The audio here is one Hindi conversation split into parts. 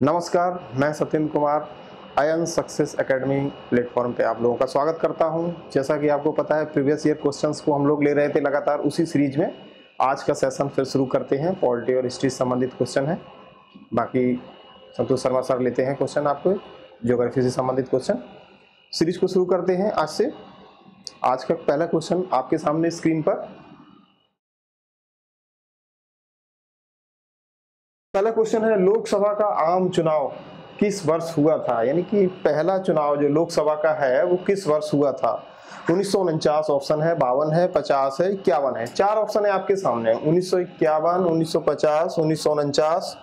नमस्कार, मैं Satyendra Kumar ion success academy platform पे आप लोगों का स्वागत करता हूं। जैसा कि आपको पता है, प्रीवियस ईयर क्वेश्चंस को हम लोग ले रहे थे लगातार उसी सीरीज में। आज का सेशन फिर शुरू करते हैं। पॉलिटी और हिस्ट्री से संबंधित क्वेश्चन है। बाकी संतोष शर्मा सर लेते हैं क्वेश्चन आपको, ज्योग्राफी से संबंधित क्वेश्चन। सीरीज को शुरू करते हैं आज से। आज का पहला क्वेश्चन आपके सामने स्क्रीन पर। पहला क्वेश्चन है, लोकसभा का आम चुनाव किस वर्ष हुआ था? यानी कि पहला चुनाव जो लोकसभा का है वो किस वर्ष हुआ था? 1949 ऑप्शन है, 52 है, 50 है, 51 है। चार ऑप्शन है आपके सामने। 1951, 1950, 1949।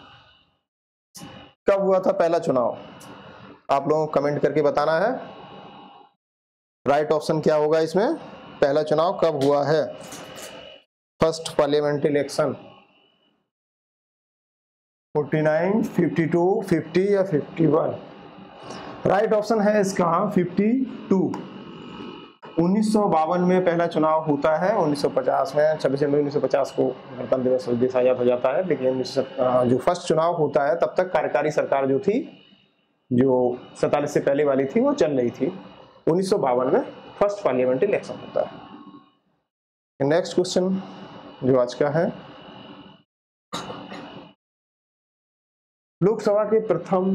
कब हुआ था पहला चुनाव? आप लोगों को कमेंट करके बताना है राइट ऑप्शन क्या होगा इसमें। पहला चुनाव कब हुआ है? फर्स्ट पार्लियामेंट्री इलेक्शन 49, 52, 50 या 51? राइट ऑप्शन है इसका 52। 1952 में पहला चुनाव होता है। 1950 में 26 जनवरी 1950 को गणतंत्र दिवस देश आजाद हो जाता है। लेकिन जो फर्स्ट चुनाव होता है तब तक कार्यकारी सरकार जो थी, जो 47 से पहले वाली थी, वो चल रही थी। 1952 में फर्स्ट पार्लियामेंट्री इलेक्शन होता है। नेक्स्ट क्वेश्चन जो आज का है, लोकसभा के प्रथम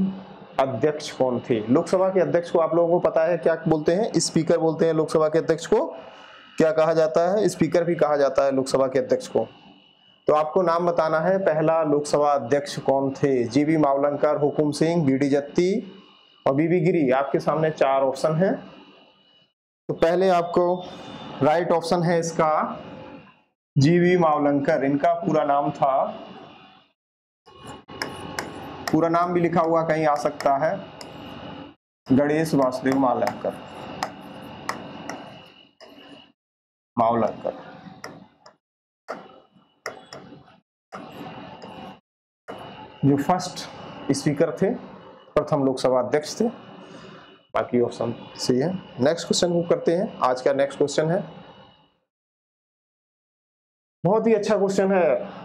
अध्यक्ष कौन थे? लोकसभा के अध्यक्ष को आप लोगों को पता है क्या बोलते हैं? स्पीकर बोलते हैं। लोकसभा के अध्यक्ष को क्या कहा जाता है? स्पीकर भी कहा जाता है लोकसभा के अध्यक्ष को। तो आपको नाम बताना है, पहला लोकसभा अध्यक्ष कौन थे? जीवी मावलंकर, हुकुम सिंह, बीडी जत्ती और बीबी गिरी। आपके सामने चार ऑप्शन है। तो पहले आपको राइट ऑप्शन है इसका जीवी मावलंकर। इनका पूरा नाम था, पूरा नाम भी लिखा हुआ कहीं आ सकता है, गणेश वासुदेव मावलंकर। जो फर्स्ट स्पीकर थे, प्रथम लोकसभा अध्यक्ष थे। बाकी ऑप्शन सही है। नेक्स्ट क्वेश्चन को करते हैं। आज का नेक्स्ट क्वेश्चन है, बहुत ही अच्छा क्वेश्चन है।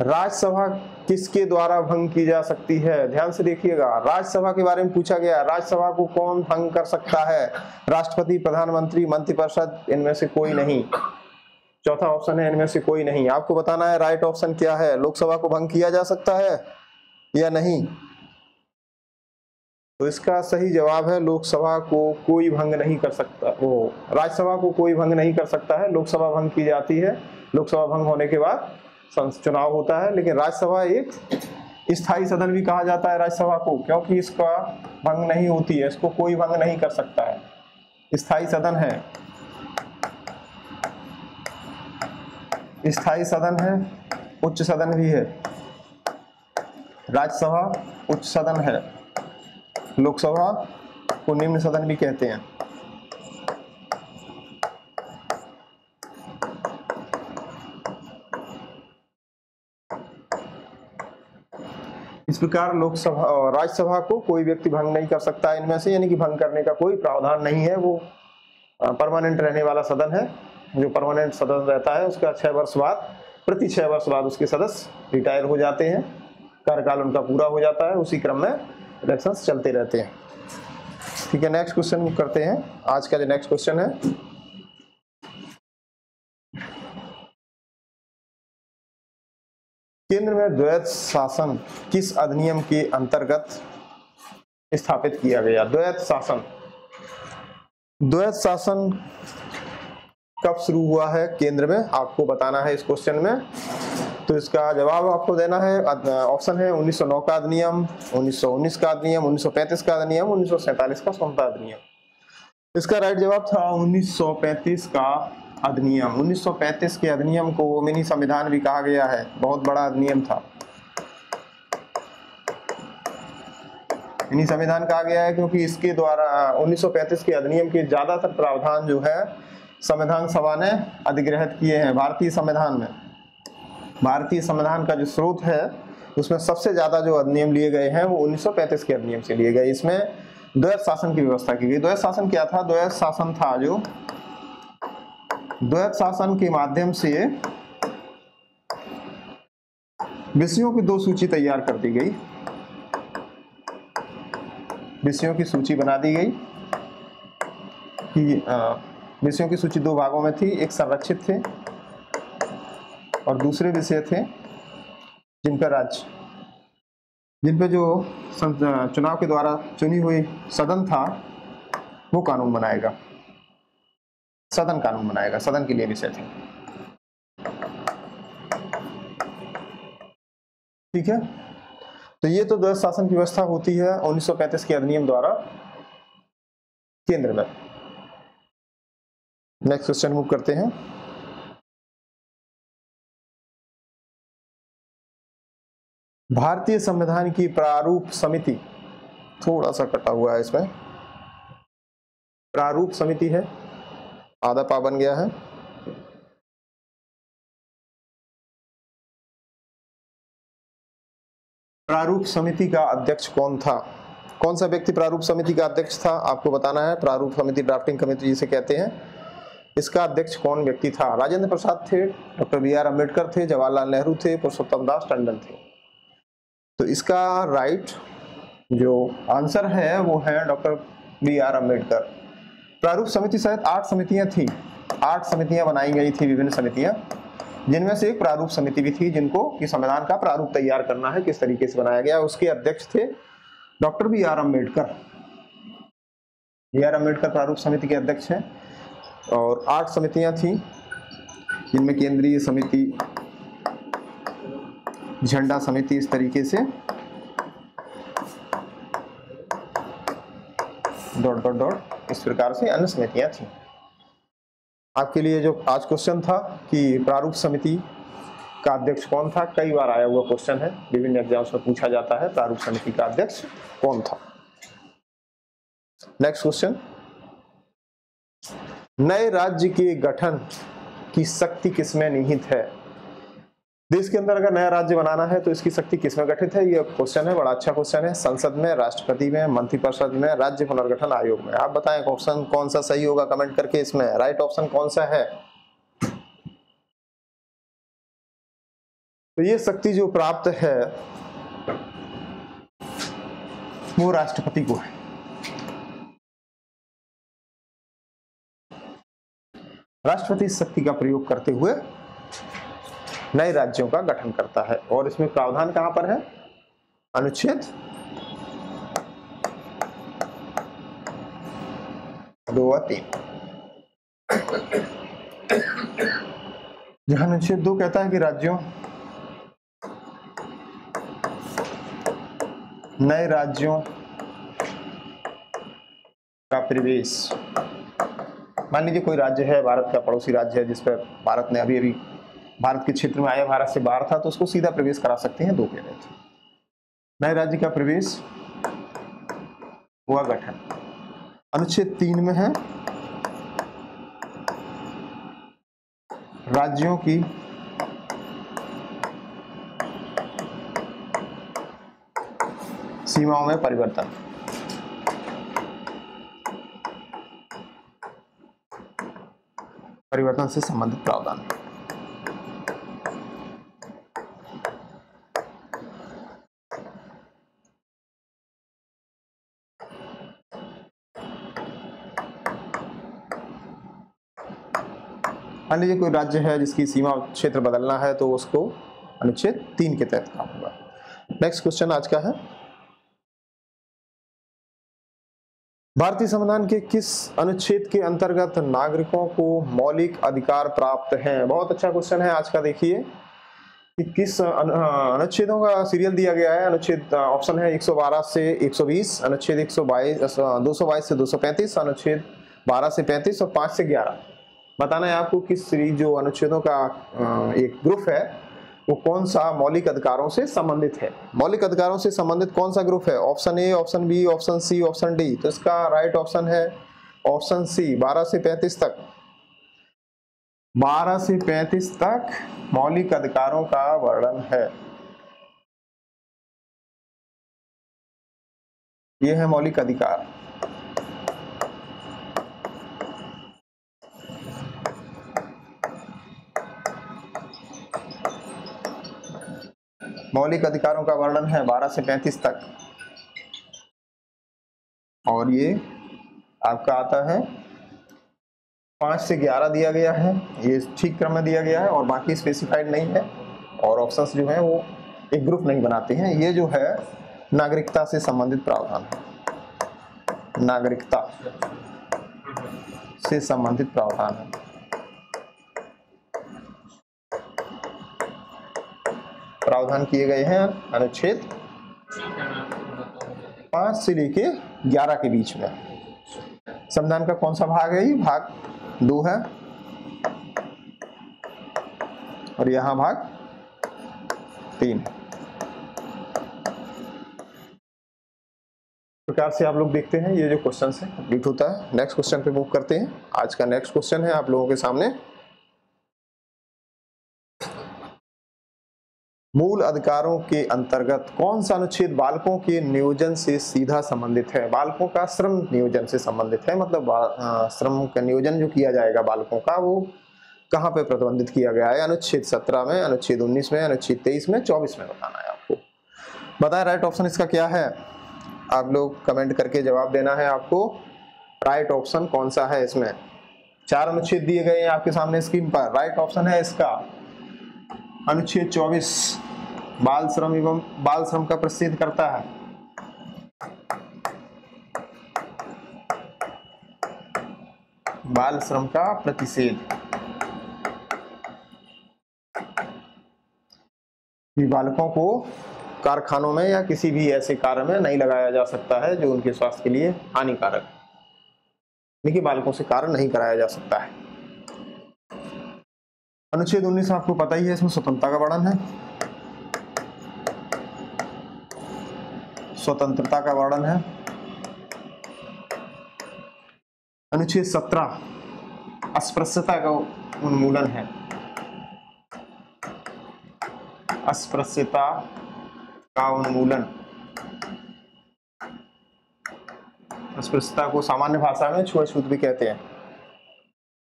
राज्यसभा किसके द्वारा भंग की जा सकती है? ध्यान से देखिएगा, राज्यसभा के बारे में पूछा गया। राज्यसभा को कौन भंग कर सकता है? राष्ट्रपति, प्रधानमंत्री, मंत्रिपरिषद, इनमें से कोई नहीं। चौथा ऑप्शन है इनमें से कोई नहीं। आपको बताना है राइट ऑप्शन क्या है। लोकसभा को भंग किया जा सकता है या नहीं? तो इसका सही जवाब है, लोकसभा को कोई भंग नहीं कर सकता। वो राज्यसभा को कोई भंग नहीं कर सकता है। लोकसभा भंग की जाती है। लोकसभा भंग होने के बाद चुनाव होता है। लेकिन राज्यसभा एक स्थायी सदन भी कहा जाता है राज्यसभा को, क्योंकि इसका भंग नहीं होती है। इसको कोई भंग नहीं कर सकता है। स्थायी सदन है, स्थायी सदन है, उच्च सदन भी है। राज्यसभा उच्च सदन है, लोकसभा को निम्न सदन भी कहते हैं। इस प्रकार लोकसभा और राज्यसभा को कोई व्यक्ति भंग नहीं कर सकता इनमें से, यानी कि भंग करने का कोई प्रावधान नहीं है। वो परमानेंट रहने वाला सदन है। जो परमानेंट सदन रहता है उसका 6 वर्ष बाद, प्रति 6 वर्ष बाद उसके सदस्य रिटायर हो जाते हैं, कार्यकाल उनका पूरा हो जाता है। उसी क्रम में इलेक्शंस चलते रहते हैं। ठीक है, नेक्स्ट क्वेश्चन करते हैं। आज का जो नेक्स्ट क्वेश्चन है, केंद्र में द्वैध शासन किस अधिनियम के अंतर्गत स्थापित किया गया? द्वैध शासन, द्वैध शासन कब शुरू हुआ है केंद्र में? आपको बताना है इस क्वेश्चन में। तो इसका जवाब आपको देना है। ऑप्शन है 1909 का अधिनियम, 1919 का अधिनियम, 1935 का अधिनियम, 1947 का स्वतंत्रता अधिनियम। इसका राइट जवाब था 1935 का अधिनियम। 1935 के अधिनियम को मिनी संविधान भी कहा गया है। बहुत बड़ा अधिनियम था। मिनी संविधान कहा गया है क्योंकि इसके द्वारा 1935 के अधिनियम के ज्यादातर प्रावधान जो है संविधान सभा ने अधिग्रहित किए हैं। भारतीय संविधान में, भारतीय संविधान का जो स्रोत है उसमें सबसे ज्यादा जो अधिनियम लिए गए हैं वो 1935 के अधिनियम से लिए गए। इसमें द्वैध शासन की व्यवस्था की गई। द्वैध शासन क्या था? द्वैध शासन था जो द्वैध शासन के माध्यम से विषयों की 2 सूची तैयार कर दी गई। विषयों की सूची बना दी गई कि विषयों की सूची दो भागों में थी, एक संरक्षित थे और दूसरे विषय थे जिन पे जो चुनाव के द्वारा चुनी हुई सदन था वो कानून बनाएगा, सदन कानून बनाएगा, सदन के लिए विषय थे। ठीक है, तो ये तो द्वैध शासन की व्यवस्था होती है 1935 के अधिनियम द्वारा केंद्र में। नेक्स्ट क्वेश्चन मूव करते हैं। भारतीय संविधान की प्रारूप समिति, थोड़ा सा कटा हुआ है इसमें, प्रारूप समिति है, आधा पा बन गया है। प्रारूप समिति का अध्यक्ष कौन था? कौन सा व्यक्ति प्रारूप समिति का अध्यक्ष था आपको बताना है। प्रारूप समिति, ड्राफ्टिंग कमेटी जिसे कहते हैं, इसका अध्यक्ष कौन व्यक्ति था? राजेंद्र प्रसाद थे, डॉक्टर बी.आर. अम्बेडकर थे, जवाहरलाल नेहरू थे, पुरुषोत्तम दास टंडन थे। तो इसका राइट जो आंसर है वो है डॉक्टर बी.आर. अम्बेडकर। प्रारूप समिति शायद 8 समितियां थी, 8 समितियां बनाई गई थी, विभिन्न समितियां, जिनमें से एक प्रारूप समिति भी थी जिनको कि संविधान का प्रारूप तैयार करना है, किस तरीके से बनाया गया। उसके अध्यक्ष थे doctor B R. Ambedkar. B R. Ambedkar प्रारूप समिति के अध्यक्ष हैं और 8 समितियां थी जिनमें केंद्रीय समिति, झंडा समिति, इस तरीके से डॉट डॉट डॉट इस प्रकार से अन्य समितियां थी। आपके लिए जो आज क्वेश्चन था कि प्रारूप समिति का अध्यक्ष कौन था, कई बार आया हुआ क्वेश्चन है, विभिन्न एग्जाम्स में पूछा जाता है प्रारूप समिति का अध्यक्ष कौन था। नेक्स्ट क्वेश्चन, नए राज्य के गठन की शक्ति किसमें निहित है? देश के अंदर अगर नया राज्य बनाना है तो इसकी शक्ति किसमें गठित है? ये क्वेश्चन है, बड़ा अच्छा क्वेश्चन है। संसद में, राष्ट्रपति में, मंत्रिपरिषद में, राज्य पुनर्गठन आयोग में। आप बताएं ऑप्शन कौन सा सही होगा कमेंट करके। इसमें राइट ऑप्शन कौन सा है? तो ये शक्ति जो प्राप्त है वो राष्ट्रपति को है। राष्ट्रपति इस शक्ति का प्रयोग करते हुए नए राज्यों का गठन करता है और इसमें प्रावधान कहां पर है? अनुच्छेद 2 और 3। जहां अनुच्छेद 2 कहता है कि राज्यों, नए राज्यों का प्रवेश। मान लीजिए कोई राज्य है, भारत का पड़ोसी राज्य है, जिस पर भारत ने अभी भारत के क्षेत्र में आया, भारत से बाहर था, तो उसको सीधा प्रवेश करा सकते हैं 2 के तहत। नए राज्य का प्रवेश हुआ गठन अनुच्छेद 3 में है, राज्यों की सीमाओं में परिवर्तन। परिवर्तन से संबंधित प्रावधान। मान लीजिए कोई राज्य है जिसकी सीमा क्षेत्र बदलना है तो उसको अनुच्छेद 3 के तहत काम होगा। नेक्स्ट क्वेश्चन आज का है, भारतीय संविधान के किस अनुच्छेद के अंतर्गत नागरिकों को मौलिक अधिकार प्राप्त हैं? बहुत अच्छा क्वेश्चन है आज का। देखिए कि किस अनुच्छेदों का सीरियल दिया गया है। अनुच्छेद ऑप्शन है 112 से 120, अनुच्छेद 222 से 235, अनुच्छेद 12 से 35 और 5 से 11। बताना है आपको किस सीरीज जो अनुच्छेदों का एक ग्रुप है वो कौन सा मौलिक अधिकारों से संबंधित है। मौलिक अधिकारों से संबंधित कौन सा ग्रुप है? Option A, option B, option C, option D. तो इसका राइट ऑप्शन है ऑप्शन सी, 12 से 35 तक। 12 से 35 तक मौलिक अधिकारों का वर्णन है। यह है मौलिक अधिकार। मौलिक अधिकारों का वर्णन है 12 से 35 तक। और ये आपका आता है 5 से 11 दिया गया है, ये ठीक क्रम में दिया गया है और बाकी स्पेसिफाइड नहीं है और ऑप्शंस जो हैं वो एक ग्रुप नहीं बनाते हैं। ये जो है नागरिकता से संबंधित प्रावधान है, नागरिकता से संबंधित प्रावधान है। प्रावधान किए गए हैं अनुच्छेद 5 से लेके 11 के बीच में। संविधान का कौन सा भाग है? ये भाग 2 है और यहां भाग 3। प्रकार से आप लोग देखते हैं ये जो क्वेश्चन है कंप्लीट होता है। नेक्स्ट क्वेश्चन पे मूव करते हैं। आज का नेक्स्ट क्वेश्चन है आप लोगों के सामने, मूल अधिकारों के अंतर्गत कौन सा अनुच्छेद बालकों के नियोजन से सीधा संबंधित है? बालकों का श्रम नियोजन से संबंधित है, मतलब श्रम का नियोजन जो किया जाएगा बालकों का वो कहाँ पे प्रतिबंधित किया गया है? अनुच्छेद 17 में, अनुच्छेद 19 में, अनुच्छेद 23 में, 24 में बताना है आपको। बताएं राइट ऑप्शन इसका क्या है? आप लोग कमेंट करके जवाब देना है आपको। राइट ऑप्शन कौन सा है इसमें? 4 अनुच्छेद दिए गए हैं आपके सामने स्क्रीन पर। राइट ऑप्शन है इसका अनुच्छेद 24, बाल श्रम एवं बाल श्रम का प्रतिषेध करता है। बाल श्रम का प्रतिषेध, बालकों को कारखानों में या किसी भी ऐसे कार्य में नहीं लगाया जा सकता है जो उनके स्वास्थ्य के लिए हानिकारक, देखिए बालकों से कार्य नहीं कराया जा सकता है। अनुच्छेद 19 आपको पता ही है, इसमें स्वतंत्रता का वर्णन है, स्वतंत्रता का वर्णन है। अनुच्छेद 17 अस्पृश्यता का उन्मूलन है, अस्पृश्यता का उन्मूलन। अस्पृश्यता को सामान्य भाषा में छुआछूत भी कहते हैं।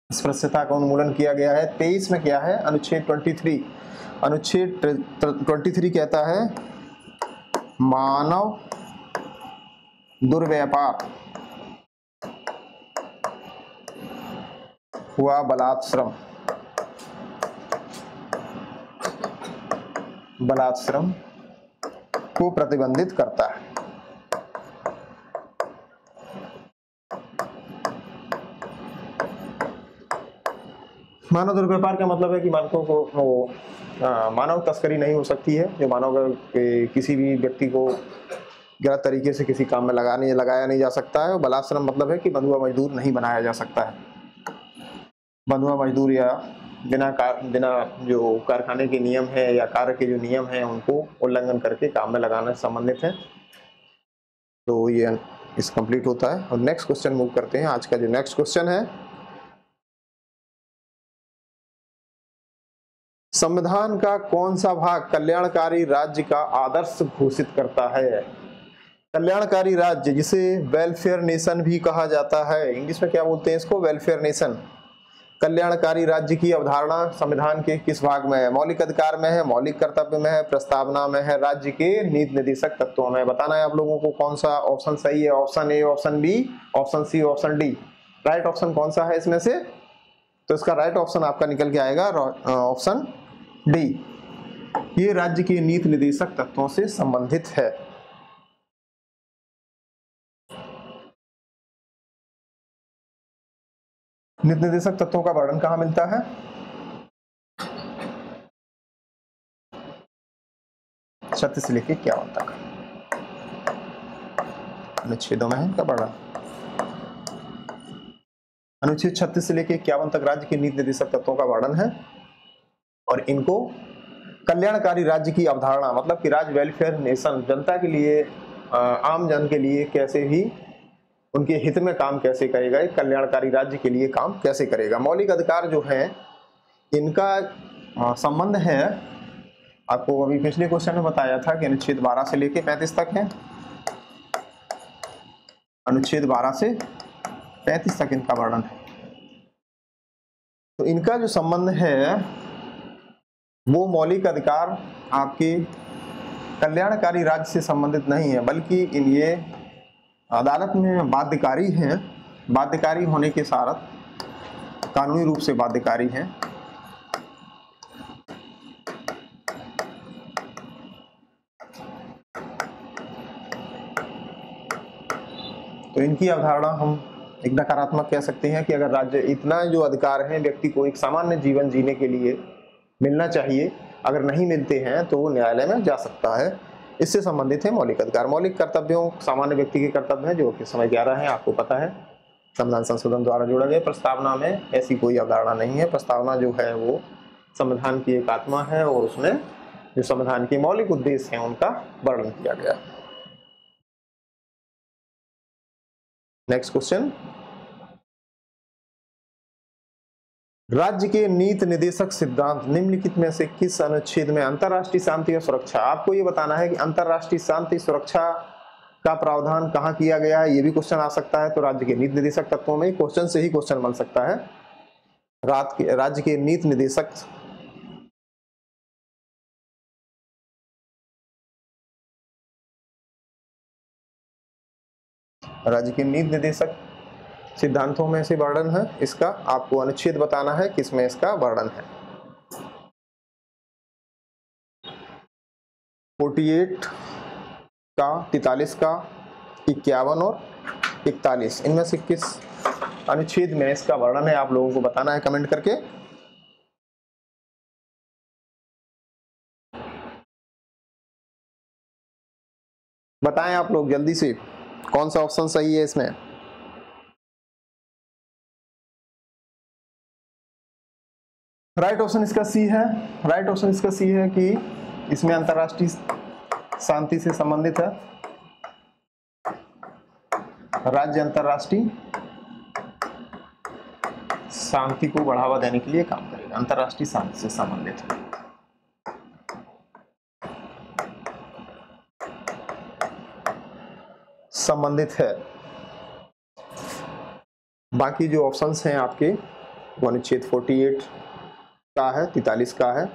अस्पृश्यता का उन्मूलन किया गया है। 23 में क्या है? अनुच्छेद 23, अनुच्छेद 23 कहता है मानव दुर्व्यापार हुआ बलात्श्रम, बलात्श्रम को प्रतिबंधित करता है। मानव दुर्व्यापार का मतलब है कि बालकों को मानव तस्करी नहीं हो सकती है, जो मानव किसी भी व्यक्ति को गलत तरीके से किसी काम में लगाया नहीं जा सकता है। और बलात्श्रम मतलब है कि बंधुआ मजदूर नहीं बनाया जा सकता है। बंधुआ मजदूर या बिना जो कारखाने के नियम है या कार्य के जो नियम है उनको उल्लंघन करके काम में लगाने से संबंधित है। तो ये इस कंप्लीट होता है। और नेक्स्ट क्वेश्चन मूव करते हैं। आज का जो नेक्स्ट क्वेश्चन है, संविधान का कौन सा भाग कल्याणकारी राज्य का आदर्श घोषित करता है? कल्याणकारी राज्य, जिसे वेलफेयर नेशन भी कहा जाता है, इंग्लिश में क्या बोलते हैं इसको? Welfare nation. कल्याणकारी राज्य की अवधारणा संविधान के किस भाग में है? मौलिक अधिकार में है, मौलिक कर्तव्य में है, प्रस्तावना में है, राज्य के नीति निर्देशक तत्वों में। बताना है आप लोगों को कौन सा ऑप्शन सही है। Option A, option B, option C, option D. Right option कौन सा है इसमें से? तो इसका राइट ऑप्शन आपका निकल के आएगा ऑप्शन डी। ये राज्य के नीति निर्देशक तत्वों से संबंधित है। नीति निर्देशक तत्वों का वर्णन कहां मिलता है? छत्तीस से लेकर 51 तक अनुच्छेदों में है का वर्णन। अनुच्छेद 36 से लेकर 51 तक राज्य के नीति निर्देशक तत्वों का वर्णन है और इनको कल्याणकारी राज्य की अवधारणा, मतलब कि राज्य वेलफेयर नेशन, जनता के लिए, आम जन के लिए कैसे भी उनके हित में काम कैसे करेगा, एक कल्याणकारी राज्य के लिए काम कैसे करेगा। मौलिक अधिकार जो हैं इनका संबंध है, आपको अभी पिछले क्वेश्चन में बताया था कि अनुच्छेद 12 से लेके 35 तक है। अनुच्छेद 12 से 35 तक इनका वर्णन है। तो इनका जो संबंध है वो मौलिक अधिकार आपके कल्याणकारी राज्य से संबंधित नहीं है, बल्कि ये अदालत में बाध्यकारी हैं, बाध्यकारी होने के साथ कानूनी रूप से बाध्यकारी हैं। तो इनकी अवधारणा हम एक नकारात्मक कह सकते हैं कि अगर राज्य इतना जो अधिकार है व्यक्ति को एक सामान्य जीवन जीने के लिए मिलना चाहिए, अगर नहीं मिलते हैं तो वो न्यायालय में जा सकता है। इससे संबंधित है मौलिक अधिकार। मौलिक कर्तव्यों सामान्य व्यक्ति के कर्तव्य हैं, जो कि समय 11 है, आपको पता है, संविधान संशोधन द्वारा जोड़ा गया। प्रस्तावना में ऐसी कोई अवधारणा नहीं है। प्रस्तावना जो है वो संविधान की एक आत्मा है और उसमें जो संविधान के मौलिक उद्देश्य हैं उनका वर्णन किया गया। नेक्स्ट क्वेश्चन, राज्य के नीति निर्देशक सिद्धांत निम्नलिखित में से किस अनुच्छेद में अंतरराष्ट्रीय शांति और सुरक्षा, आपको ये बताना है कि अंतरराष्ट्रीय शांति सुरक्षा का प्रावधान कहाँ किया गया है। ये भी क्वेश्चन आ सकता है। तो राज्य के नीति निर्देशक तत्वों में क्वेश्चन से ही क्वेश्चन बन सकता है। राज्य के नीति निर्देशक सिद्धांतों में से वर्णन है इसका, आपको अनुच्छेद बताना है किसमें इसका वर्णन है। 48 का, 43 का, 51 और 41, इनमें से किस अनुच्छेद में इसका वर्णन है आप लोगों को बताना है कमेंट करके। बताएं आप लोग जल्दी से कौन सा ऑप्शन सही है इसमें। राइट ऑप्शन इसका सी है। राइट ऑप्शन इसका सी है कि इसमें अंतरराष्ट्रीय शांति से संबंधित है। राज्य अंतरराष्ट्रीय शांति को बढ़ावा देने के लिए काम करेगा, अंतरराष्ट्रीय शांति से संबंधित है। बाकी जो ऑप्शंस हैं आपके अनुच्छेद 48 का है, 43 का है।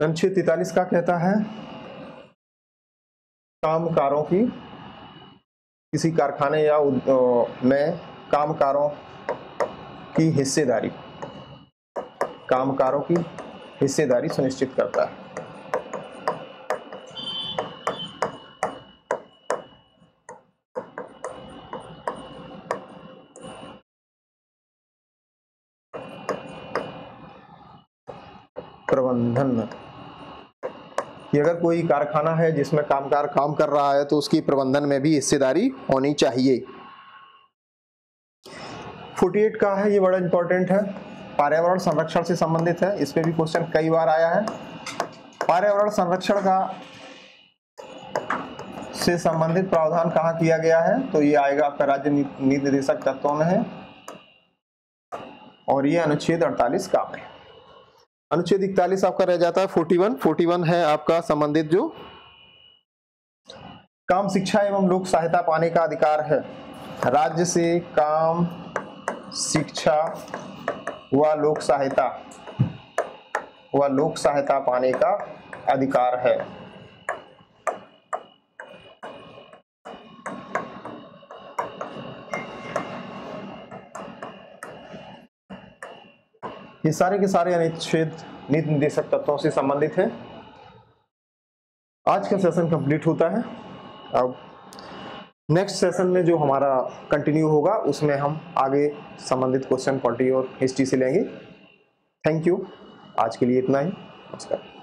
अनुच्छेद 43 का कहता है कामकारों की, किसी कारखाने या में कामकारों की हिस्सेदारी, कामकारों की हिस्सेदारी सुनिश्चित करता है। प्रबंधन में कि अगर कोई कारखाना है जिसमें कामगार काम कर रहा है तो उसकी प्रबंधन में भी हिस्सेदारी होनी चाहिए। 48 का है, ये बड़ा इंपॉर्टेंट है, पर्यावरण संरक्षण से संबंधित है। इस पे भी क्वेश्चन कई बार आया है। पर्यावरण संरक्षण का से संबंधित प्रावधान कहाँ किया गया है, तो ये आएगा आपका राज्य नीति निर्देशक तत्वों में है और ये अनुच्छेद 48 का है। अनुच्छेद 41 आपका रह जाता है 41 है आपका संबंधित जो काम, शिक्षा एवं लोक सहायता पाने का अधिकार है। राज्य से काम, शिक्षा व लोक सहायता पाने का अधिकार है। ये सारे के सारे अनुच्छेद नीति निर्देशक तत्वों से संबंधित है। आज का सेशन कंप्लीट होता है। अब नेक्स्ट सेशन में जो हमारा कंटिन्यू होगा उसमें हम आगे संबंधित क्वेश्चन पॉलिटी और हिस्ट्री से लेंगे। थैंक यू, आज के लिए इतना ही। नमस्कार।